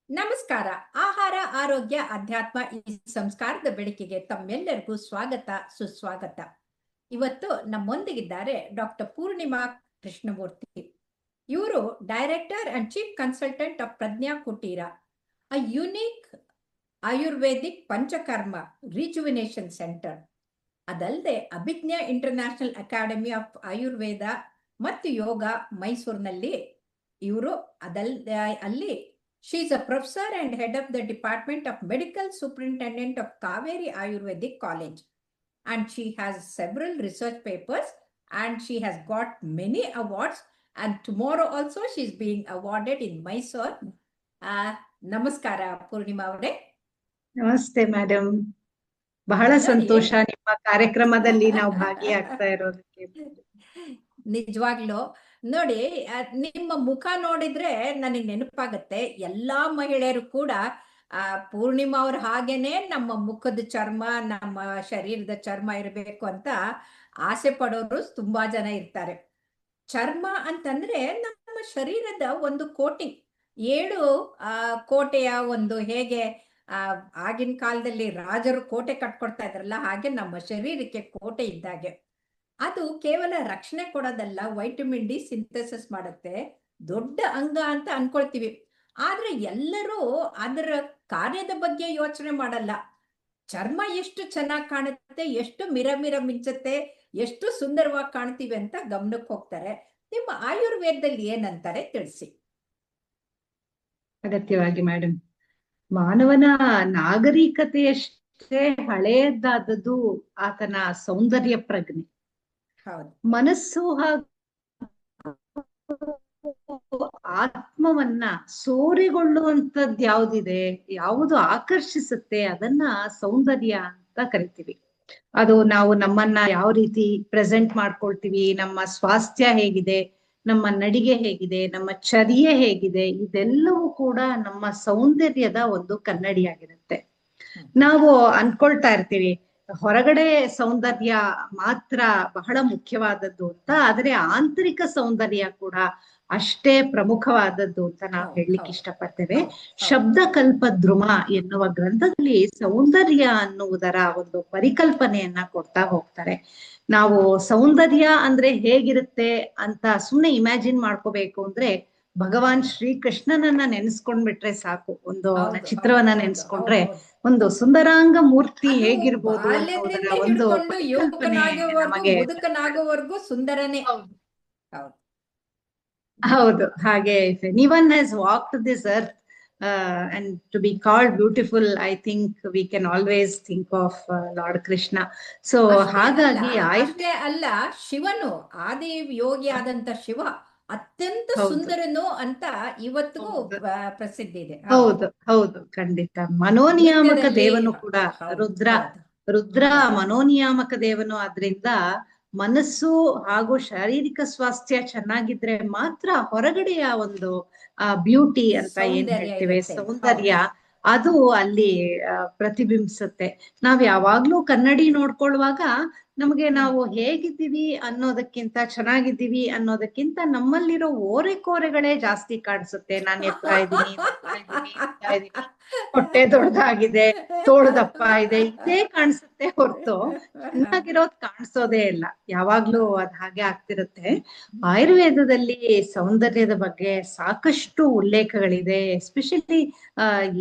ನಮಸ್ಕಾರ. ಆಹಾರ, ಆರೋಗ್ಯ, ಅಧ್ಯಾತ್ಮ ಈ ಸಂಸ್ಕಾರದ ಬೆಳಕಿಗೆ ತಮ್ಮೆಲ್ಲರಿಗೂ ಸ್ವಾಗತ, ಸುಸ್ವಾಗತ. ಇವತ್ತು ನಮ್ಮೊಂದಿಗಿದ್ದಾರೆ ಡಾಕ್ಟರ್ ಪೂರ್ಣಿಮಾ ಕೃಷ್ಣಮೂರ್ತಿ. ಇವರು director and chief consultant of Prajna Kuteera, a unique Ayurvedic panchakarma rejuvenation centre. ಅದಲ್ಲದೆ Abhijna international academy of Ayurveda ಮತ್ತು ಯೋಗ ಮೈಸೂರಿನಲ್ಲಿ ಇವರು ಅಲ್ಲಿ she is a professor and head of the Department of Medical Superintendent of Kaveri Ayurvedic College. And she has several research papers and she has got many awards. And tomorrow also she is being awarded in Mysore. Namaskara, Purnima avare. ನಮಸ್ತೆ madam, ಬಹಳ ಸಂತೋಷ ನಿಮ್ಮ ಕಾರ್ಯಕ್ರಮದಲ್ಲಿ ನಾವು ಭಾಗಿಯಾಗ್ತಾ ಇರೋದಕ್ಕೆ. ನಿಜವಾಗ್ಲೂ ನೋಡಿ, ನಿಮ್ಮ ಮುಖ ನೋಡಿದ್ರೆ ನನಗೆ ನೆನಪಾಗತ್ತೆ, ಎಲ್ಲಾ ಮಹಿಳೆಯರು ಕೂಡ ಪೂರ್ಣಿಮಾ ಅವ್ರ ಹಾಗೇನೆ ನಮ್ಮ ಮುಖದ ಚರ್ಮ, ನಮ್ಮ ಶರೀರದ ಚರ್ಮ ಇರಬೇಕು ಅಂತ ಆಸೆ ಪಡೋರು ತುಂಬಾ ಜನ ಇರ್ತಾರೆ. ಚರ್ಮ ಅಂತಂದ್ರೆ ನಮ್ಮ ಶರೀರದ ಒಂದು ಕೋಟಿಂಗ್, 7 ಕೋಟೆಯ ಒಂದು, ಹೇಗೆ ಆಗಿನ ಕಾಲದಲ್ಲಿ ರಾಜರು ಕೋಟೆ ಕಟ್ಕೊಡ್ತಾ ಇದ್ರಲ್ಲ, ಹಾಗೆ ನಮ್ಮ ಶರೀರಕ್ಕೆ ಕೋಟೆ ಇದ್ದಾಗೆ. ಅದು ಕೇವಲ ರಕ್ಷಣೆ ಕೊಡೋದಲ್ಲ, ವೈಟಮಿನ್ ಡಿ ಸಿಂಥೆಸಿಸ್ ಮಾಡುತ್ತೆ, ದೊಡ್ಡ ಅಂಗ ಅಂತ ಅನ್ಕೊಳ್ತೀವಿ. ಆದ್ರೆ ಎಲ್ಲರೂ ಅದರ ಕಾರ್ಯದ ಬಗ್ಗೆ ಯೋಚನೆ ಮಾಡಲ್ಲ. ಚರ್ಮ ಎಷ್ಟು ಚೆನ್ನಾಗಿ ಕಾಣುತ್ತೆ, ಎಷ್ಟು ಮಿರ ಮಿಂಚುತ್ತೆ, ಎಷ್ಟು ಸುಂದರವಾಗಿ ಕಾಣ್ತೀವಿ ಅಂತ ಗಮನಕ್ಕೆ ಹೋಗ್ತಾರೆ. ನಿಮ್ಮ ಆಯುರ್ವೇದದಲ್ಲಿ ಏನಂತಾರೆ ತಿಳಿಸಿ. ಅಗತ್ಯವಾಗಿ ಮೇಡಮ್, ಮಾನವನ ನಾಗರಿಕತೆಯಷ್ಟೇ ಹಳೆಯದಾದದ್ದು ಆತನ ಸೌಂದರ್ಯ ಪ್ರಜ್ಞೆ. ಮನಸ್ಸು ಹಾಗೂ ಆತ್ಮವನ್ನ ಸೋರೆಗೊಳ್ಳುವಂತದ್ದು ಯಾವ್ದಿದೆ, ಯಾವುದು ಆಕರ್ಷಿಸುತ್ತೆ, ಅದನ್ನ ಸೌಂದರ್ಯ ಅಂತ ಕರಿತೀವಿ. ಅದು ನಾವು ನಮ್ಮನ್ನ ಯಾವ ರೀತಿ ಪ್ರೆಸೆಂಟ್ ಮಾಡ್ಕೊಳ್ತೀವಿ, ನಮ್ಮ ಸ್ವಾಸ್ಥ್ಯ ಹೇಗಿದೆ, ನಮ್ಮ ನಡಿಗೆ ಹೇಗಿದೆ, ನಮ್ಮ ಚರ್ಯೆ ಹೇಗಿದೆ, ಇದೆಲ್ಲವೂ ಕೂಡ ನಮ್ಮ ಸೌಂದರ್ಯದ ಒಂದು ಕನ್ನಡಿಯಾಗಿರುತ್ತೆ. ನಾವು ಅನ್ಕೊಳ್ತಾ ಇರ್ತೀವಿ ಹೊರಗಡೆ ಸೌಂದರ್ಯ ಮಾತ್ರ ಬಹಳ ಮುಖ್ಯವಾದದ್ದು ಅಂತ, ಆದ್ರೆ ಆಂತರಿಕ ಸೌಂದರ್ಯ ಕೂಡ ಅಷ್ಟೇ ಪ್ರಮುಖವಾದದ್ದು ಅಂತ ನಾವು ಹೇಳಲಿಕ್ಕೆ ಇಷ್ಟಪಡ್ತೇವೆ. ಶಬ್ದ ಕಲ್ಪದ್ರುಮ ಎನ್ನುವ ಗ್ರಂಥದಲ್ಲಿ ಸೌಂದರ್ಯ ಅನ್ನುವುದರ ಒಂದು ಪರಿಕಲ್ಪನೆಯನ್ನ ಕೊಡ್ತಾ ಹೋಗ್ತಾರೆ. ನಾವು ಸೌಂದರ್ಯ ಅಂದ್ರೆ ಹೇಗಿರುತ್ತೆ ಅಂತ ಸುಮ್ನೆ ಇಮ್ಯಾಜಿನ್ ಮಾಡ್ಕೋಬೇಕು ಅಂದ್ರೆ ಭಗವಾನ್ ಶ್ರೀಕೃಷ್ಣನನ್ನ ನೆನೆಸ್ಕೊಂಡ್ಬಿಟ್ರೆ ಸಾಕು. ಒಂದು ಚಿತ್ರವನ್ನ ನೆನೆಸ್ಕೊಂಡ್ರೆ ಒಂದು ಸುಂದರಾಂಗ ಮೂರ್ತಿ ಹೇಗಿರ್ಬೋದು ಅನ್ನೋದರ ಒಂದು ಪರಿಕಲ್ಪನೆ ನಮಗೆ. ಸುಂದರನೇ. ಹೌದು, ಹಾಗೆ if anyone has walked this earth and to be called beautiful, I think we can always think of Lord Krishna. So ಹಾಗಾಗಿ ಅಷ್ಟೇ ಅಲ್ಲ, ಶಿವನು ಆದಿ ಯೋಗಿ ಆದಂತ ಶಿವ ಅತ್ಯಂತ ಸುಂದರನು ಅಂತ ಇವತ್ತಿಗೂ ಪ್ರಸಿದ್ಧಿ ಇದೆ. ಹೌದು ಹೌದು, ಖಂಡಿತ. ಮನೋನಿಯಾಮಕ ದೇವನು ಕೂಡ ರುದ್ರ ಮನೋನಿಯಾಮಕ ದೇವನು. ಆದ್ರಿಂದ ಮನಸ್ಸು ಹಾಗೂ ಶಾರೀರಿಕ ಸ್ವಾಸ್ಥ್ಯ ಚೆನ್ನಾಗಿದ್ರೆ ಮಾತ್ರ ಹೊರಗಡೆಯ ಒಂದು ಬ್ಯೂಟಿ ಅಂತ ಏನ್ ಹೇಳ್ತೇವೆ, ಸೌಂದರ್ಯ, ಅದು ಅಲ್ಲಿ ಪ್ರತಿಬಿಂಬಿಸುತ್ತೆ. ನಾವ್ ಯಾವಾಗ್ಲೂ ಕನ್ನಡಿ ನೋಡ್ಕೊಳ್ಳುವಾಗ ನಮಗೆ ನಾವು ಹೇಗಿದ್ದೀವಿ ಅನ್ನೋದಕ್ಕಿಂತ, ಚೆನ್ನಾಗಿದ್ದೀವಿ ಅನ್ನೋದಕ್ಕಿಂತ ನಮ್ಮಲ್ಲಿರೋ ಓರೆಕೋರೆಗಳೇ ಜಾಸ್ತಿ ಕಾಣಿಸುತ್ತೆ. ನಾನು ಎತ್ತರ ಇದ್ದೀನಿ, ಹೊಟ್ಟೆ ದೊಡ್ಡದಾಗಿದೆ, ತೋಳು ದಪ್ಪ ಇದೆ, ಇದೇ ಕಾಣಿಸುತ್ತೆ ಹೊರತು ಚೆನ್ನಾಗಿರೋದ್ ಕಾಣಿಸೋದೇ ಇಲ್ಲ. ಯಾವಾಗ್ಲೂ ಅದ್ ಹಾಗೆ ಆಗ್ತಿರುತ್ತೆ. ಆಯುರ್ವೇದದಲ್ಲಿ ಸೌಂದರ್ಯದ ಬಗ್ಗೆ ಸಾಕಷ್ಟು ಉಲ್ಲೇಖಗಳಿದೆ. ಎಸ್ಪೆಷಲಿ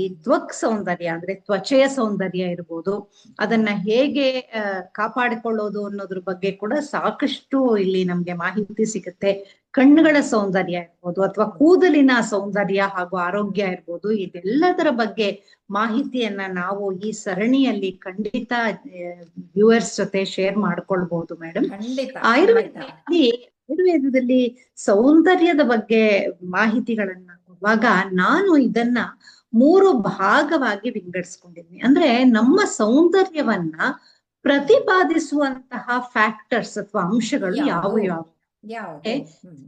ಈ ತ್ವಕ್ ಸೌಂದರ್ಯ ಅಂದ್ರೆ ತ್ವಚೆಯ ಸೌಂದರ್ಯ ಇರ್ಬೋದು, ಅದನ್ನ ಹೇಗೆ ಕಾಪಾಡಿಕೊಳ್ಳೋದು ಅನ್ನೋದ್ರ ಬಗ್ಗೆ ಕೂಡ ಸಾಕಷ್ಟು ಇಲ್ಲಿ ನಮ್ಗೆ ಮಾಹಿತಿ ಸಿಗುತ್ತೆ. ಕಣ್ಣುಗಳ ಸೌಂದರ್ಯ ಇರ್ಬೋದು ಅಥವಾ ಕೂದಲಿನ ಸೌಂದರ್ಯ ಹಾಗೂ ಆರೋಗ್ಯ ಇರ್ಬೋದು, ಇದೆಲ್ಲದರ ಬಗ್ಗೆ ಮಾಹಿತಿಯನ್ನ ನಾವು ಈ ಸರಣಿಯಲ್ಲಿ ಖಂಡಿತ ವ್ಯೂವರ್ಸ್ ಜೊತೆ ಶೇರ್ ಮಾಡ್ಕೊಳ್ಬಹುದು ಮೇಡಮ್. ಆಯುರ್ವೇದದಲ್ಲಿ ಸೌಂದರ್ಯದ ಬಗ್ಗೆ ಮಾಹಿತಿಗಳನ್ನ ಕೊಡುವಾಗ ನಾನು ಇದನ್ನ 3 ಭಾಗವಾಗಿ ವಿಂಗಡಿಸ್ಕೊಂಡಿದ್ದೀನಿ. ಅಂದ್ರೆ ನಮ್ಮ ಸೌಂದರ್ಯವನ್ನ ಪ್ರತಿಪಾದಿಸುವಂತಹ ಫ್ಯಾಕ್ಟರ್ಸ್ ಅಥವಾ ಅಂಶಗಳು ಯಾವುವು.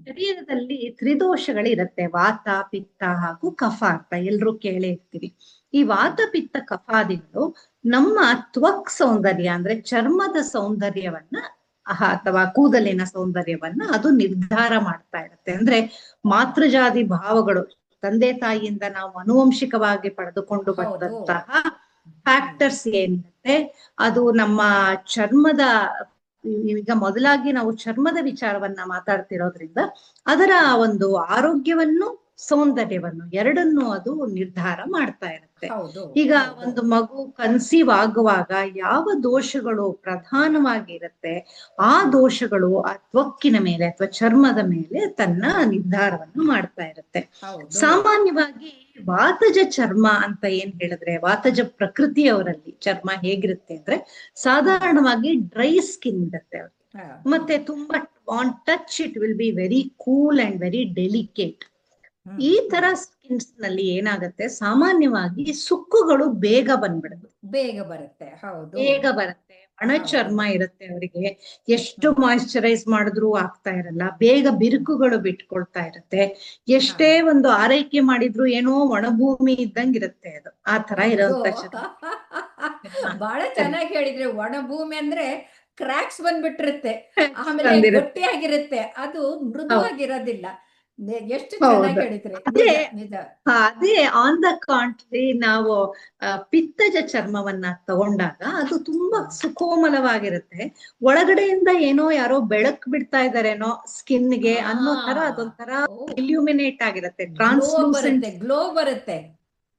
ಶರೀರದಲ್ಲಿ ತ್ರಿದೋಷಗಳಿರುತ್ತೆ, ವಾತ, ಪಿತ್ತ ಹಾಗೂ ಕಫ ಅಂತ ಎಲ್ರೂ ಕೇಳೇ ಇರ್ತೀವಿ. ಈ ವಾತ, ಪಿತ್ತ, ಕಫಾದಿಗಳು ನಮ್ಮ ತ್ವಕ್ ಸೌಂದರ್ಯ ಅಂದ್ರೆ ಚರ್ಮದ ಸೌಂದರ್ಯವನ್ನ ಅಥವಾ ಕೂದಲಿನ ಸೌಂದರ್ಯವನ್ನ ಅದು ನಿರ್ಧಾರ ಮಾಡ್ತಾ ಇರುತ್ತೆ. ಅಂದ್ರೆ ಮಾತೃಜಾತಿ ಭಾವಗಳು, ತಂದೆ ತಾಯಿಯಿಂದ ನಾವು ಆನುವಂಶಿಕವಾಗಿ ಪಡೆದುಕೊಂಡು ಹೌದು. ಬಂದಂತಹ ಫ್ಯಾಕ್ಟರ್ಸ್ ಏನಿರುತ್ತೆ ಅದು ನಮ್ಮ ಚರ್ಮದ, ಈಗ ಮೊದಲಾಗಿ ನಾವು ಚರ್ಮದ ವಿಚಾರವನ್ನ ಮಾತಾಡ್ತಿರೋದ್ರಿಂದ ಅದರ ಒಂದು ಆರೋಗ್ಯವನ್ನು ಸೌಂದರ್ಯವನ್ನು ಎರಡನ್ನೂ ಅದು ನಿರ್ಧಾರ ಮಾಡ್ತಾ ಇರುತ್ತೆ. ಹೌದು ಈಗ ಹೌದು ಒಂದು ಮಗು ಕನ್ಸೀವ್ ಆಗುವಾಗ ಯಾವ ದೋಷಗಳು ಪ್ರಧಾನವಾಗಿ ಇರುತ್ತೆ ಆ ದೋಷಗಳು ಆ ತ್ವಕ್ಕಿನ ಮೇಲೆ ಅಥವಾ ಚರ್ಮದ ಮೇಲೆ ತನ್ನ ನಿರ್ಧಾರವನ್ನು ಮಾಡ್ತಾ ಇರುತ್ತೆ. ಹೌದು ಸಾಮಾನ್ಯವಾಗಿ ವಾತಜ ಚರ್ಮ ಅಂತ ಏನ್ ಹೇಳಿದ್ರೆ, ವಾತಜ ಪ್ರಕೃತಿಯವರಲ್ಲಿ ಚರ್ಮ ಹೇಗಿರುತ್ತೆ ಅಂದ್ರೆ ಸಾಧಾರಣವಾಗಿ ಡ್ರೈ ಸ್ಕಿನ್ ಇರುತ್ತೆ ಅವ್ರಿಗೆ. ಹಾ, ಮತ್ತೆ ತುಂಬಾ on touch it will be very cool and very delicate. ಈ ತರ ಸ್ಕಿನ್ಸ್ ನಲ್ಲಿ ಏನಾಗುತ್ತೆ, ಸಾಮಾನ್ಯವಾಗಿ ಸುಕ್ಕುಗಳು ಬೇಗ ಬಂದ್ಬಿಡುತ್ತೆ, ಬೇಗ ಬರುತ್ತೆ. ಹೌದು ಬೇಗ ಬರುತ್ತೆ. ಒಣ ಚರ್ಮ ಇರುತ್ತೆ ಅವರಿಗೆ, ಎಷ್ಟು ಮಾಯಿಶ್ಚರೈಸ್ ಮಾಡಿದ್ರು ಆಗ್ತಾ ಇರಲ್ಲ, ಬೇಗ ಬಿರುಕುಗಳು ಬಿಟ್ಕೊಳ್ತಾ ಇರುತ್ತೆ. ಎಷ್ಟೇ ಒಂದು ಆರೈಕೆ ಮಾಡಿದ್ರು ಏನೋ ಒಣಭೂಮಿ ಇದ್ದಂಗ್ ಇರುತ್ತೆ ಅದು, ಆ ತರ ಇರೋಂತ ಚರ್ಮ. ಬಹಳ ಚೆನ್ನಾಗಿ ಹೇಳಿದ್ರೆ, ಒಣ ಭೂಮಿ ಅಂದ್ರೆ ಕ್ರಾಕ್ಸ್ ಬಂದ್ಬಿಟ್ಟಿರುತ್ತೆ, ಆಮೇಲೆ ಬಂದಿರುತ್ತೆ. ಗಟ್ಟಿಯಾಗಿರುತ್ತೆ, ಅದು ಮೃದುವಾಗಿರೋದಿಲ್ಲ. ಎಷ್ಟು ಹೌದು. ಚೆನ್ನಾಗಿ ಹೇಳಿದ್ರೆ, ಅದೇ ನಿಜ ನಿಜ. ಅದೇ ಆನ್ ದ ಕಾಂಟ್ರಿ ನಾವು ಪಿತ್ತಜ ಚರ್ಮವನ್ನ ತಗೊಂಡಾಗ ಅದು ತುಂಬಾ ಸುಕೋಮಲವಾಗಿರುತ್ತೆ. ಒಳಗಡೆಯಿಂದ ಏನೋ ಯಾರೋ ಬೆಳಕ್ ಬಿಡ್ತಾ ಇದಾರೇನೋ ಸ್ಕಿನ್ಗೆ ಅನ್ನೋ ತರ ಅದೊಂಥರ ಇಲ್ಯೂಮಿನೇಟ್ ಆಗಿರುತ್ತೆ, ಟ್ರಾನ್ಸ್ಲೂಸೆಂಟ್ ಗ್ಲೋ ಬರುತ್ತೆ.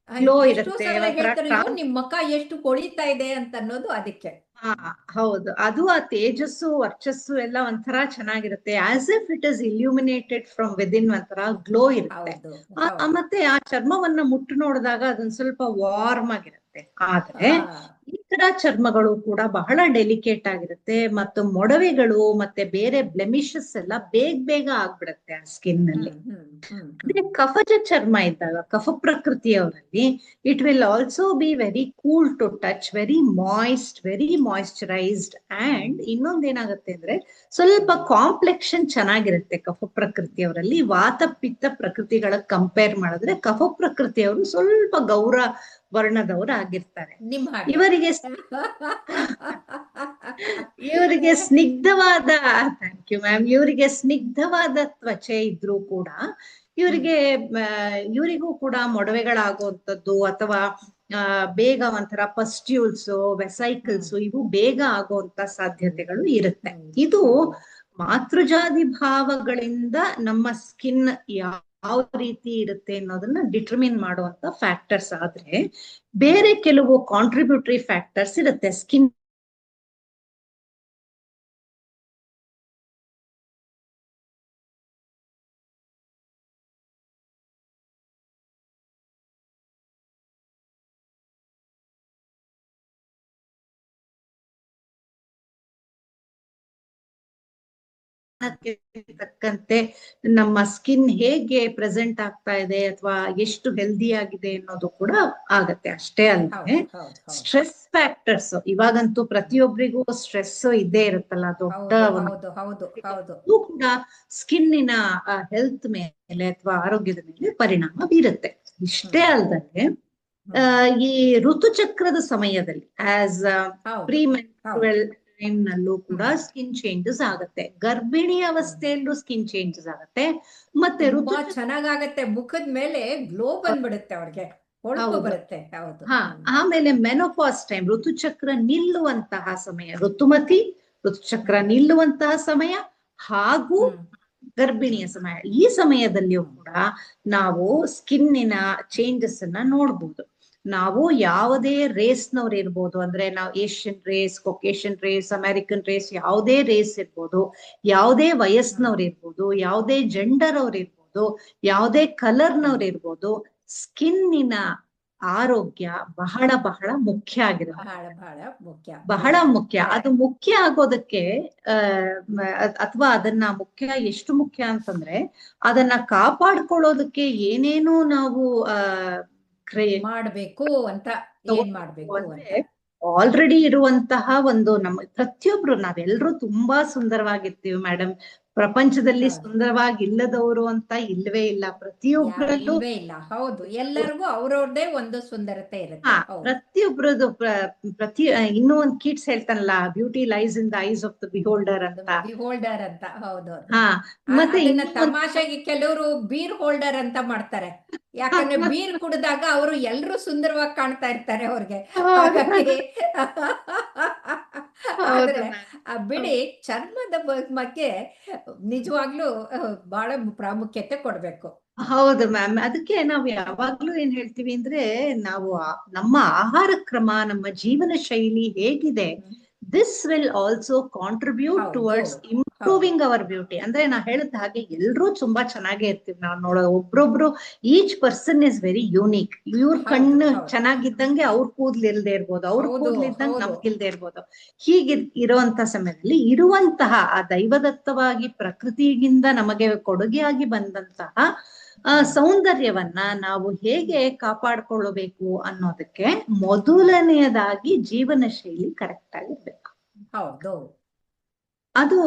ಗ್ಲೋ ಎಷ್ಟೋ ಇರುತ್ತೆ. ಸಲ ಒಂಥರ ಹೇಳ್ತಾರೆ, "ಅಯ್ಯೋ, ನಿಮ್ ಮುಖ ಎಷ್ಟು ಹೊಳಿತಾ ಇದೆ" ಅಂತ ಅನ್ನೋದು ಅದಕ್ಕೆ. ಹಾ ಹೌದು, ಅದು ಆ ತೇಜಸ್ಸು ವರ್ಚಸ್ಸು ಎಲ್ಲ ಒಂಥರ ಚೆನ್ನಾಗಿರುತ್ತೆ. As if it is illuminated from within, ಒಂಥರ ಗ್ಲೋ ಇರುತ್ತೆ. ಹೌದು ಹೌದು. ಮತ್ತೆ ಆ ಚರ್ಮವನ್ನ ಮುಟ್ಟು ನೋಡಿದಾಗ ಅದೊಂದ್ ಸ್ವಲ್ಪ ವಾರ್ಮ್ ಆಗಿರುತ್ತೆ. ಆದ್ರೆ ಹಾ. ಈ ತರ ಚರ್ಮಗಳು ಕೂಡ ಬಹಳ ಡೆಲಿಕೇಟ್ ಆಗಿರುತ್ತೆ, ಮತ್ತು ಮೊಡವೆಗಳು ಮತ್ತೆ ಬೇರೆ ಬ್ಲೆಮಿಷಸ್ ಎಲ್ಲ ಬೇಗ ಬೇಗ ಆಗ್ಬಿಡುತ್ತೆ ಆ ಸ್ಕಿನ್ ನಲ್ಲಿ. ಅದೇ ಕಫಜ ಚರ್ಮ ಇದ್ದಾಗ, ಕಫ ಪ್ರಕೃತಿಯವರಲ್ಲಿ it will also be very cool to touch, very moist, very moisturised. And ಇನ್ನೊಂದೇನಾಗುತ್ತೆ ಅಂದ್ರೆ ಸ್ವಲ್ಪ ಕಾಂಪ್ಲೆಕ್ಷನ್ ಚೆನ್ನಾಗಿರುತ್ತೆ ಕಫ ಪ್ರಕೃತಿಯವರಲ್ಲಿ. ವಾತ ಪಿತ್ತ ಪ್ರಕೃತಿಗಳ ಕಂಪೇರ್ ಮಾಡಿದ್ರೆ ಕಫ ಪ್ರಕೃತಿಯವರು ಸ್ವಲ್ಪ ಗೌರ ವರ್ಣದವರು ಆಗಿರ್ತಾರೆ. ನಿಮ್ ಹಾಗೆ. ಇವರಿಗೆ ಸ್ನಿಗ್ಧವಾದ, ಥ್ಯಾಂಕ್ ಯು ಮ್ಯಾಮ್, ಇವರಿಗೆ ಸ್ನಿಗ್ಧವಾದ ತ್ವಚೆ ಇದ್ರೂ ಕೂಡ ಇವರಿಗೂ ಕೂಡ ಮೊಡವೆಗಳಾಗುವಂಥದ್ದು ಅಥವಾ ಬೇಗ ಒಂಥರ ಪಸ್ಟ್ಯೂಲ್ಸ್, ವೆಸೈಕಲ್ಸ್ ಇವು ಬೇಗ ಆಗುವಂತ ಸಾಧ್ಯತೆಗಳು ಇರುತ್ತೆ. ಇದು ಮಾತೃಜಾತಿ ಭಾವಗಳಿಂದ ನಮ್ಮ ಸ್ಕಿನ್ ಯಾವ ರೀತಿ ಇರುತ್ತೆ ಅನ್ನೋದನ್ನ ಡಿಟರ್ಮಿನ್ ಮಾಡುವಂತ ಫ್ಯಾಕ್ಟರ್ಸ್. ಆದ್ರೆ ಬೇರೆ ಕೆಲವು ಕಾಂಟ್ರಿಬ್ಯೂಟರಿ ಫ್ಯಾಕ್ಟರ್ಸ್ ಇರುತ್ತೆ ಸ್ಕಿನ್ ತಕ್ಕಂತೆ ನಮ್ಮ ಸ್ಕಿನ್ ಹೇಗೆ ಪ್ರೆಸೆಂಟ್ ಆಗ್ತಾ ಇದೆ ಅಥವಾ ಎಷ್ಟು ಹೆಲ್ದಿ ಆಗಿದೆ ಅನ್ನೋದು ಕೂಡ ಆಗತ್ತೆ. ಅಷ್ಟೇ ಅಲ್ಲದೆ ಸ್ಟ್ರೆಸ್ ಫ್ಯಾಕ್ಟರ್ಸ್, ಇವಾಗಂತೂ ಪ್ರತಿಯೊಬ್ಬರಿಗೂ ಸ್ಟ್ರೆಸ್ ಇದ್ದೇ ಇರುತ್ತಲ್ಲ, ದೊಡ್ಡ ಅದು ಕೂಡ ಸ್ಕಿನ್ನಿನ ಹೆಲ್ತ್ ಮೇಲೆ ಅಥವಾ ಆರೋಗ್ಯದ ಮೇಲೆ ಪರಿಣಾಮ ಬೀರುತ್ತೆ. ಇಷ್ಟೇ ಅಲ್ಲದೆ ಈ ಋತುಚಕ್ರದ ಸಮಯದಲ್ಲಿ ಆಸ್ ಪ್ರೀಮೆನ್ಸ್ಟ್ರುಯಲ್ ನಲ್ಲೂ ಕೂಡ ಸ್ಕಿನ್ ಚೇಂಜಸ್ ಆಗುತ್ತೆ, ಗರ್ಭಿಣಿ ಅವಸ್ಥೆಯಲ್ಲೂ ಸ್ಕಿನ್ ಚೇಂಜಸ್ ಆಗುತ್ತೆ. ಮತ್ತೆ ಚೆನ್ನಾಗಾಗತ್ತೆ, ಮುಖದ ಮೇಲೆ ಗ್ಲೋ ಬಂದ್ಬಿಡುತ್ತೆ, ಅವ್ರಿಗೆ ಹೊಳಪು ಬರುತ್ತೆ. ಆಮೇಲೆ ಮೆನೋಪಾಸ್ ಟೈಮ್, ಋತುಚಕ್ರ ನಿಲ್ಲುವಂತಹ ಸಮಯ, ಋತುಚಕ್ರ ನಿಲ್ಲುವಂತಹ ಸಮಯ ಹಾಗೂ ಗರ್ಭಿಣಿಯ ಸಮಯ, ಈ ಸಮಯದಲ್ಲಿಯೂ ಕೂಡ ನಾವು ಸ್ಕಿನ್ನಿನ ಚೇಂಜಸ್ ಅನ್ನ ನೋಡ್ಬೋದು. ನಾವು ಯಾವುದೇ ರೇಸ್ನವ್ರು ಇರ್ಬೋದು, ಅಂದ್ರೆ ನಾವು Asian race, Caucasian race, American race, ಯಾವುದೇ ರೇಸ್ ಇರ್ಬೋದು, ಯಾವುದೇ ವಯಸ್ಸಿನವ್ರು ಇರ್ಬೋದು, ಯಾವುದೇ ಜೆಂಡರ್ ಅವ್ರು ಇರ್ಬೋದು, ಯಾವುದೇ ಕಲರ್ನವ್ರು ಇರ್ಬೋದು, ಸ್ಕಿನ್ನಿನ ಆರೋಗ್ಯ ಬಹಳ ಬಹಳ ಮುಖ್ಯ ಆಗಿರುತ್ತೆ, ಬಹಳ ಮುಖ್ಯ. ಅದು ಮುಖ್ಯ ಆಗೋದಕ್ಕೆ ಅಥವಾ ಅದನ್ನ ಎಷ್ಟು ಮುಖ್ಯ ಅಂತಂದ್ರೆ ಅದನ್ನ ಕಾಪಾಡ್ಕೊಳ್ಳೋದಕ್ಕೆ ಏನೇನು ನಾವು ಮಾಡ್ಬೇಕು ಅಂತ, ಏನ್ ಮಾಡ್ಬೇಕು ಅಂದ್ರೆ ಆಲ್ರೆಡಿ ಇರುವಂತಹ ಒಂದು, ನಮ್ಮ ಪ್ರತಿಯೊಬ್ರು ನಾವೆಲ್ಲರೂ ತುಂಬಾ ಸುಂದರವಾಗಿರ್ತೀವಿ ಮೇಡಮ್, ಪ್ರಪಂಚದಲ್ಲಿ ಹೌದು. ಸುಂದರವಾಗಿಲ್ಲದವರು ಅಂತ ಇಲ್ವೇ ಇಲ್ಲ. ಪ್ರತಿಯೊಬ್ಬರಲ್ಲೂ ಇಲ್ವೇ ಇಲ್ಲ. ಹೌದು, ಎಲ್ಲರಿಗೂ ಅವ್ರವ್ರದೇ ಒಂದು ಸುಂದರತೆ ಹಾ ಇರುತ್ತೆ. ಹೌದು. ಪ್ರತಿಯೊಬ್ಬರದು ಪ್ರತಿ ಇನ್ನೂ ಒಂದು ಕಿಡ್ಸ್ ಹೇಳ್ತಾನಲ್ಲ, beauty lies in the eyes of the beholder ಅಂತ. ಬಿಹೋಲ್ಡರ್ ಅಂತ. ಹೌದು. ಹಾ ಮತ್ತೆ ಅದನ್ನ ಇನ್ನೂ ಒಂದು ತಮಾಷೆಗೆ ಕೆಲವರು ಬೀರ್ ಹೋಲ್ಡರ್ ಅಂತ ಮಾಡ್ತಾರೆ. ಯಾಕಂದ್ರೆ ಬೀರ್ ಕುಡಿದಾಗ ಅವರು ಎಲ್ರು ಸುಂದರವಾಗಿ ಕಾಣ್ತಾ ಇರ್ತಾರೆ ಅವ್ರಿಗೆ. ಹಾಗಾಗಿ ಹೌದು ಆದ್ರೆ ಬಿಡಿ, ಚರ್ಮದ ಬಗ್ಗೆ ನಿಜವಾಗ್ಲೂ ಬಹಳ ಪ್ರಾಮುಖ್ಯತೆ ಕೊಡ್ಬೇಕು. ಹೌದು ಮ್ಯಾಮ್. ಅದಕ್ಕೆ ನಾವು ಯಾವಾಗ್ಲೂ ಏನ್ ಹೇಳ್ತೀವಿ ಅಂದ್ರೆ, ನಾವು ನಮ್ಮ ಆಹಾರ ಕ್ರಮ, ನಮ್ಮ ಜೀವನ ಶೈಲಿ ಹೇಗಿದೆ, ದಿಸ್ ವಿಲ್ ಆಲ್ಸೋ ಕಾಂಟ್ರಿಬ್ಯೂಟ್ ಹೌದು. ಟುವರ್ಡ್ಸ್ ಹೌದು. Improving our beauty. ಅಂದ್ರೆ ನಾ ಹೇಳಿದ ಹಾಗೆ ಎಲ್ರೂ ತುಂಬಾ ಚೆನ್ನಾಗೇ ಇರ್ತೀವಿ ನಾವು ನೋಡೋ ಒಬ್ರೊಬ್ರು. Each person is very unique. ಇವ್ರ ಹೌದು. ಕಣ್ಣು ಹೌದು. ಚೆನ್ನಾಗಿದ್ದಂಗೆ ಅವ್ರ ಕೂದ್ಲು ಇಲ್ದೇ ಇರ್ಬೋದು, ಅವ್ರ ಹೌದು. ಕೂದ್ಲಿದ್ದಂಗೆ ಹೌದು. ನಮ್ಗಿಲ್ದೇ ಇರ್ಬೋದು. ಹೀಗೆ ಇರುವಂತ ಸಮಯದಲ್ಲಿ ಇರುವಂತಹ ಆ ದೈವದತ್ತವಾಗಿ ಪ್ರಕೃತಿಯಿಂದ ನಮಗೆ ಕೊಡುಗೆಯಾಗಿ ಬಂದಂತಹ ಸೌಂದರ್ಯವನ್ನ ನಾವು ಹೇಗೆ ಕಾಪಾಡ್ಕೊಳ್ಳಬೇಕು ಅನ್ನೋದಕ್ಕೆ ಮೊದಲನೆಯದಾಗಿ ಜೀವನ ಶೈಲಿ ಕರೆಕ್ಟ್ ಆಗಿರ್ಬೇಕು. ಹೌದು. ಅದು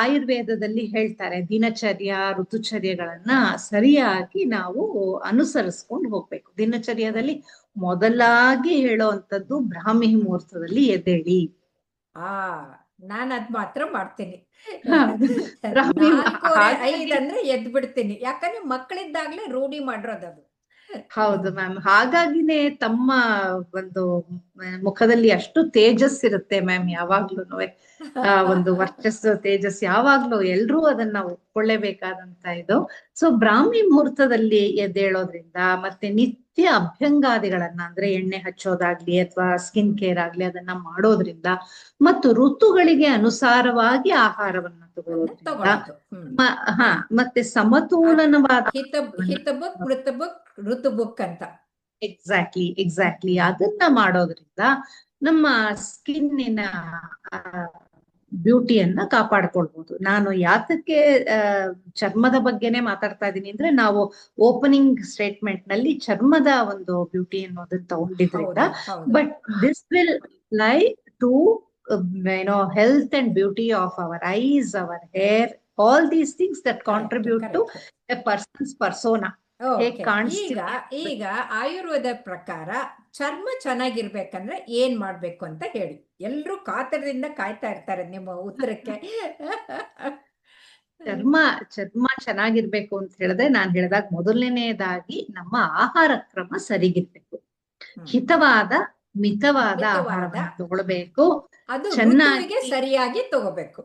ಆಯುರ್ವೇದದಲ್ಲಿ ಹೇಳ್ತಾರೆ, ದಿನಚರ್ಯ ಋತುಚರ್ಯಗಳನ್ನ ಸರಿಯಾಗಿ ನಾವು ಅನುಸರಿಸ್ಕೊಂಡು ಹೋಗ್ಬೇಕು. ದಿನಚರ್ಯದಲ್ಲಿ ಮೊದಲಾಗಿ ಹೇಳೋವಂಥದ್ದು ಬ್ರಾಹ್ಮಿ ಮುಹೂರ್ತದಲ್ಲಿ ಎದ್ದೇಳಿ. ನಾನ್ ಅದ್ ಮಾತ್ರ ಮಾಡ್ತೀನಿ. ಬ್ರಾಹ್ಮಿ 4:45 ಅಂದ್ರೆ ಎದ್ ಬಿಡ್ತೀನಿ. ಯಾಕಂದ್ರೆ ಮಕ್ಕಳಿದ್ದಾಗ್ಲೇ ರೂಢಿ ಮಾಡಿರೋದದು. ಹೌದು ಮ್ಯಾಮ್. ಹಾಗಾಗಿನೇ ತಮ್ಮ ಒಂದು ಮುಖದಲ್ಲಿ ಅಷ್ಟು ತೇಜಸ್ ಇರುತ್ತೆ ಮ್ಯಾಮ್. ಯಾವಾಗ್ಲೂ ಒಂದು ವರ್ಚಸ್ಸು ತೇಜಸ್ ಯಾವಾಗ್ಲೂ ಎಲ್ರೂ ಅದನ್ನ ಒಪ್ಕೊಳ್ಳೇಬೇಕಾದಂತ ಇದು. ಸೊ ಬ್ರಾಹ್ಮಿ ಮುಹೂರ್ತದಲ್ಲಿ ಎದ್ದೇಳೋದ್ರಿಂದ ಮತ್ತೆ ನಿತ್ಯ ಅಭ್ಯಂಗಾದಿಗಳನ್ನ, ಅಂದ್ರೆ ಎಣ್ಣೆ ಹಚ್ಚೋದಾಗ್ಲಿ ಅಥವಾ ಸ್ಕಿನ್ ಕೇರ್ ಆಗ್ಲಿ, ಅದನ್ನ ಮಾಡೋದ್ರಿಂದ ಮತ್ತು ಋತುಗಳಿಗೆ ಅನುಸಾರವಾಗಿ ಆಹಾರವನ್ನ ತಗೊಳ್ಳೋದ್ರಿಂದ ತಗೊಳ್ಳೋದು. ಮತ್ತೆ ಸಮತೋಲನವಾದ ಹಿತಬುಕ್ ಮೃತಬುಕ್ ಋತುಬುಕ್ ಅಂತ. ಎಕ್ಸಾಕ್ಟ್ಲಿ ಅದನ್ನ ಮಾಡೋದ್ರಿಂದ ನಮ್ಮ ಸ್ಕಿನ್ನಿನ ಬ್ಯೂಟಿಯನ್ನ ಕಾಪಾಡ್ಕೊಳ್ಬಹುದು. ನಾನು ಯಾತಕ್ಕೆ ಚರ್ಮದ ಬಗ್ಗೆನೆ ಮಾತಾಡ್ತಾ ಇದ್ದೀನಿ ಅಂದ್ರೆ, ನಾವು ಓಪನಿಂಗ್ ಸ್ಟೇಟ್ಮೆಂಟ್ ನಲ್ಲಿ ಚರ್ಮದ ಒಂದು ಬ್ಯೂಟಿ ಅನ್ನೋದನ್ನ ತಗೊಂಡಿದ್ರಿಂದ, but this will apply to health and beauty of our eyes, our hair, all these things that contribute to a person's persona. ಈಗ ಆಯುರ್ವೇದ ಪ್ರಕಾರ ಚರ್ಮ ಚೆನ್ನಾಗಿರ್ಬೇಕಂದ್ರೆ ಏನ್ ಮಾಡ್ಬೇಕು ಅಂತ ಹೇಳಿ. ಎಲ್ರೂ ಕಾತರದಿಂದ ಕಾಯ್ತಾ ಇರ್ತಾರೆ ನಿಮ್ಮ ಉತ್ತರಕ್ಕೆ. ಚರ್ಮ ಚೆನ್ನಾಗಿರ್ಬೇಕು ಅಂತ ಹೇಳಿದ್ರೆ, ನಾನ್ ಹೇಳಿದಾಗ ಮೊದಲನೇದಾಗಿ ನಮ್ಮ ಆಹಾರ ಕ್ರಮ ಸರಿಗಿರ್ಬೇಕು. ಹಿತವಾದ ಮಿತವಾದ ಆಹಾರವನ್ನು ತಗೊಳ್ಬೇಕು. ಅದು ಋತುವಿಗೆ ಸರಿಯಾಗಿ ತಗೋಬೇಕು.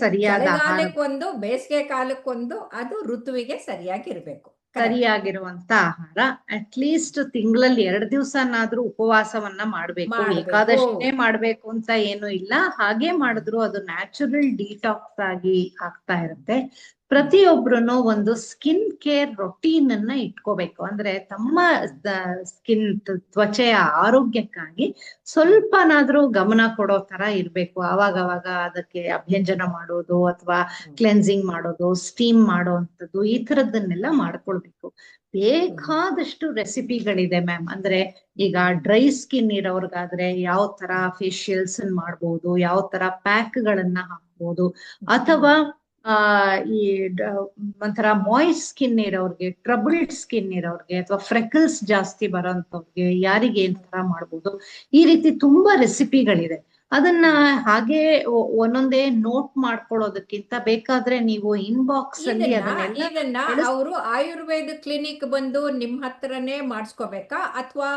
ಸರಿಯಾದ ಚಳಿಗಾಲಕ್ಕೊಂದು, ಬೇಸಿಗೆ ಕಾಲಕ್ಕೊಂದು, ಅದು ಋತುವಿಗೆ ಸರಿಯಾಗಿರ್ಬೇಕು. ಸರಿಯಾಗಿರುವಂತ ಆಹಾರ. ಅಟ್ಲೀಸ್ಟ್ ತಿಂಗಳಲ್ಲಿ 2 ದಿವಸನಾದ್ರೂ ಉಪವಾಸವನ್ನ ಮಾಡ್ಬೇಕು. ಏಕಾದಶಿನೇ ಮಾಡ್ಬೇಕು ಅಂತ ಏನು ಇಲ್ಲ. ಹಾಗೆ ಮಾಡಿದ್ರು ಅದು ನ್ಯಾಚುರಲ್ ಡಿಟಾಕ್ಸ್ ಆಗಿ ಆಗ್ತಾ ಇರುತ್ತೆ. ಪ್ರತಿಯೊಬ್ರು ಒಂದು ಸ್ಕಿನ್ ಕೇರ್ ರೊಟೀನ್ ಅನ್ನ ಇಟ್ಕೋಬೇಕು. ಅಂದ್ರೆ ತಮ್ಮ ಸ್ಕಿನ್ ತ್ವಚೆಯ ಆರೋಗ್ಯಕ್ಕಾಗಿ ಸ್ವಲ್ಪನಾದ್ರೂ ಗಮನ ಕೊಡೋ ತರ ಇರ್ಬೇಕು. ಅವಾಗವಾಗ ಅದಕ್ಕೆ ಅಭ್ಯಂಜನ ಮಾಡೋದು ಅಥವಾ ಕ್ಲೆನ್ಸಿಂಗ್ ಮಾಡೋದು, ಸ್ಟೀಮ್ ಮಾಡೋವಂಥದ್ದು, ಈ ತರದ್ದನ್ನೆಲ್ಲ ಮಾಡ್ಕೊಳ್ಬೇಕು. ಬೇಕಾದಷ್ಟು ರೆಸಿಪಿಗಳಿದೆ ಮ್ಯಾಮ್. ಅಂದ್ರೆ ಈಗ ಡ್ರೈ ಸ್ಕಿನ್ ಇರೋರ್ಗಾದ್ರೆ ಯಾವ ತರ ಫೇಶಿಯಲ್ಸ್ ಮಾಡ್ಬೋದು, ಯಾವ ತರ ಪ್ಯಾಕ್ ಗಳನ್ನ ಹಾಕ್ಬೋದು, ಅಥವಾ ಈ ಒಂಥರ ಮಾಯ್ಸ್ಟ್ ಸ್ಕಿನ್ ಇರೋರ್ಗೆ, ಟ್ರಬಲ್ಡ್ ಸ್ಕಿನ್ ಇರೋರ್ಗೆ, ಅಥವಾ ಫ್ರೆಕಲ್ಸ್ ಜಾಸ್ತಿ ಬರೋಂಥವ್ರಿಗೆ ಯಾರಿಗೆ ಏನ್ ತರ ಮಾಡ್ಬೋದು, ಈ ರೀತಿ ತುಂಬಾ ರೆಸಿಪಿಗಳಿದೆ. ಅದನ್ನ ಹಾಗೆ ಒಂದೊಂದೇ ನೋಟ್ ಮಾಡ್ಕೊಳ್ಳೋದಕ್ಕಿಂತ ಬೇಕಾದ್ರೆ ನೀವು ಇನ್ಬಾಕ್ಸ್ ಅಲ್ಲಿ ಇದನ್ನ ಅವರು ಆಯುರ್ವೇದ ಕ್ಲಿನಿಕ್ ಬಂದು ನಿಮ್ ಹತ್ರನೇ ಮಾಡಿಸ್ಕೋಬೇಕಾ, ಅಥವಾ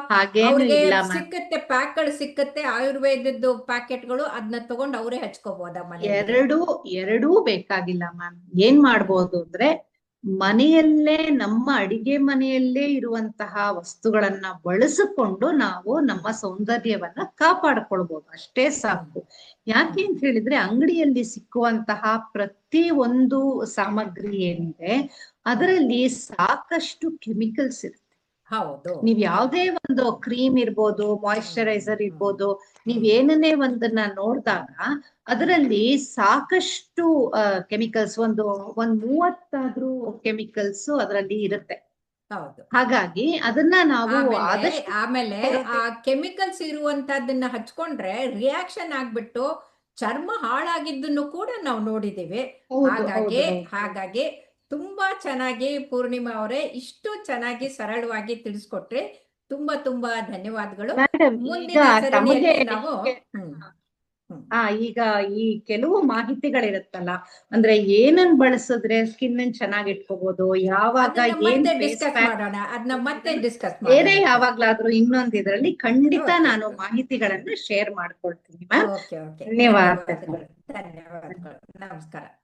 ಅವ್ರಿಗೆ ಸಿಕ್ಕತ್ತೆ, ಪ್ಯಾಕ್ಗಳು ಸಿಕ್ಕತ್ತೆ ಆಯುರ್ವೇದದ್ದು ಪ್ಯಾಕೆಟ್ಗಳು, ಅದನ್ನ ತಗೊಂಡು ಅವರೇ ಹಚ್ಕೋಬಹುದಾ? ಎರಡೂ ಬೇಕಾಗಿಲ್ಲ ಮ್ಯಾಮ್. ಏನ್ ಮಾಡ್ಬೋದು ಅಂದ್ರೆ, ಮನೆಯಲ್ಲೇ ನಮ್ಮ ಅಡಿಗೆ ಮನೆಯಲ್ಲೇ ಇರುವಂತಹ ವಸ್ತುಗಳನ್ನ ಬಳಸಿಕೊಂಡು ನಾವು ನಮ್ಮ ಸೌಂದರ್ಯವನ್ನ ಕಾಪಾಡ್ಕೊಳ್ಬಹುದು. ಅಷ್ಟೇ ಸಾಕು. ಯಾಕೆ ಅಂತ ಹೇಳಿದ್ರೆ, ಅಂಗಡಿಯಲ್ಲಿ ಸಿಕ್ಕುವಂತಹ ಪ್ರತಿ ಒಂದು ಸಾಮಗ್ರಿ ಏನಿದೆ ಅದರಲ್ಲಿ ಸಾಕಷ್ಟು ಕೆಮಿಕಲ್ಸ್ ಇರುತ್ತೆ. ನೀವ್ ಯಾವ್ದೇ ಒಂದು ಕ್ರೀಮ್ ಇರ್ಬೋದು, ಮಾಯಿಶ್ಚರೈಸರ್ ಇರ್ಬೋದು, ನೀವ್ ಏನನ್ನೇ ಒಂದನ್ನ ನೋಡಿದಾಗ ಅದರಲ್ಲಿ ಸಾಕಷ್ಟು ಕೆಮಿಕಲ್ಸ್, ಒಂದು 30 ಕೆಮಿಕಲ್ಸ್ ಅದರಲ್ಲಿ ಇರುತ್ತೆ. ಹಾಗಾಗಿ ಅದನ್ನ ನಾವು ಆಮೇಲೆ ಆ ಕೆಮಿಕಲ್ಸ್ ಇರುವಂತದನ್ನ ಹಚ್ಕೊಂಡ್ರೆ ರಿಯಾಕ್ಷನ್ ಆಗ್ಬಿಟ್ಟು ಚರ್ಮ ಹಾಳಾಗಿದ್ದನ್ನು ಕೂಡ ನಾವು ನೋಡಿದ್ದೇವೆ. ಹೌದು ಹೌದು ಹಾಗಾಗಿ ಹೌದು. ಹಾಗಾಗಿ ತುಂಬಾ ಚೆನ್ನಾಗಿ ಪೂರ್ಣಿಮಾ ಅವರೇ ಇಷ್ಟು ಚೆನ್ನಾಗಿ ಸರಳವಾಗಿ ತಿಳಿಸ್ಕೊಟ್ರೆ ತುಂಬಾ ತುಂಬಾ ಧನ್ಯವಾದಗಳು. ಮೇಡಮ್ ಈಗ ಮುಂದಿನ ತಮಗೆ ಸರಣಿಯಲ್ಲಿ ನಾವು ಹ್ಮ್ ಹ್ಮ್ ಈಗ ಈ ಕೆಲವು ಮಾಹಿತಿಗಳಿರುತ್ತಲ್ಲ, ಅಂದ್ರೆ ಏನನ್ನ ಬಳಸಿದ್ರೆ ಸ್ಕಿನ್ ಅನ್ನು ಚೆನ್ನಾಗಿ ಇಟ್ಕೋಬಹುದು, ಯಾವಾಗ ಅದನ್ನ ಏನ್ ಮತ್ತೆ ಫೇಸ್ ಡಿಸ್ಕಸ್ ಪ್ಯಾಕ್ ಮಾಡೋಣ, ಅದನ್ನ ಮತ್ತೆ ಡಿಸ್ಕಸ್ ಬೇರೆ ಮಾಡೋಣ. ಯಾವಾಗ್ಲಾದ್ರೂ ಇನ್ನೊಂದು ಇದ್ರಲ್ಲಿ ಖಂಡಿತ ಓಕೆ ನಾನು ಮಾಹಿತಿಗಳನ್ನ ಶೇರ್ ಮಾಡ್ಕೊಳ್ತೀನಿ ಮ್ಯಾಮ್. ಓಕೆ ಓಕೆ ಧನ್ಯವಾದಗಳು. ಧನ್ಯವಾದಗಳು ಧನ್ಯವಾದಗಳು. ನಮಸ್ಕಾರ.